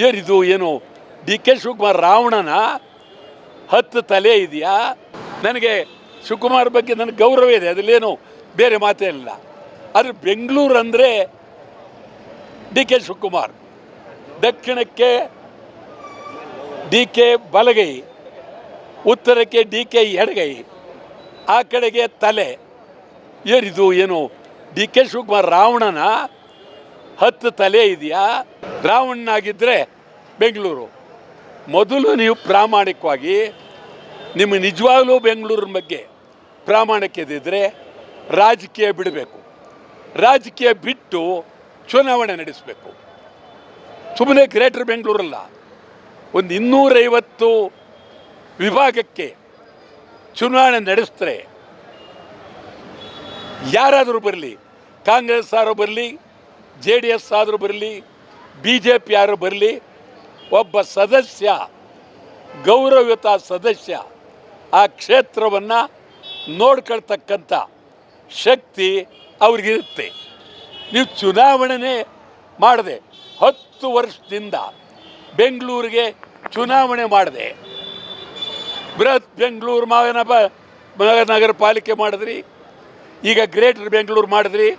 ಏನಿದು ಏನು D K Shivakumar ರಾವಣನ 10 ತಲೆ ಇದೆಯಾ? ನನಗೆ ಶಿವಕುಮಾರ್ ಬಗ್ಗೆ ನನಗೆ ಗೌರವ ಇದೆ, ಅದರಲ್ಲೇನು ಬೇರೆ ಮಾತೇ ಇಲ್ಲ. ಆದರೆ ಬೆಂಗಳೂರು ಅಂದರೆ ಡಿ ಕೆ ಶಿವಕುಮಾರ್, ದಕ್ಷಿಣಕ್ಕೆ ಡಿ ಕೆ ಬಲಗೈ, ಉತ್ತರಕ್ಕೆ ಡಿ ಕೆ ಎಡಗೈ, ಆ ಕಡೆಗೆ ತಲೆ. ಏನಿದು ಏನು ಡಿ ಕೆ ಶಿವಕುಮಾರ್ ರಾವಣನ 10 ತಲೆ ಇದೆಯಾ? ರಾವಣನಾಗಿದ್ದರೆ ಬೆಂಗಳೂರು. ಮೊದಲು ನೀವು ಪ್ರಾಮಾಣಿಕವಾಗಿ ನಿಮ್ಮ ನಿಜವಾಗ್ಲೂ ಬೆಂಗಳೂರಿನ ಬಗ್ಗೆ ಪ್ರಾಮಾಣಿಕದಿದ್ದರೆ ರಾಜಕೀಯ ಬಿಡಬೇಕು. ರಾಜಕೀಯ ಬಿಟ್ಟು ಚುನಾವಣೆ ನಡೆಸಬೇಕು. ಸುಮ್ಮನೆ ಗ್ರೇಟರ್ ಬೆಂಗಳೂರಲ್ಲ, ಒಂದು 250 ವಿಭಾಗಕ್ಕೆ ಚುನಾವಣೆ ನಡೆಸಿದ್ರೆ ಯಾರಾದರೂ ಬರಲಿ, ಕಾಂಗ್ರೆಸ್ ಆದರೂ ಬರಲಿ, JDS ಆದರೂ ಬರಲಿ, BJP ಯಾರು ಬರಲಿ, ಒಬ್ಬ ಸದಸ್ಯ, ಗೌರವಯುತ ಸದಸ್ಯ ಆ ಕ್ಷೇತ್ರವನ್ನು ನೋಡ್ಕೊಳ್ತಕ್ಕಂಥ ಶಕ್ತಿ ಅವ್ರಿಗಿರುತ್ತೆ. ನೀವು ಚುನಾವಣೆ ಮಾಡದೆ 10 ವರ್ಷದಿಂದ ಬೆಂಗಳೂರಿಗೆ ಚುನಾವಣೆ ಮಾಡದೆ ಬೃಹತ್ ಬೆಂಗಳೂರು ಮಹಾನಗರ ಪಾಲಿಕೆ ಮಾಡಿದ್ರಿ, ಈಗ ಗ್ರೇಟರ್ ಬೆಂಗಳೂರು ಮಾಡಿದ್ರಿ.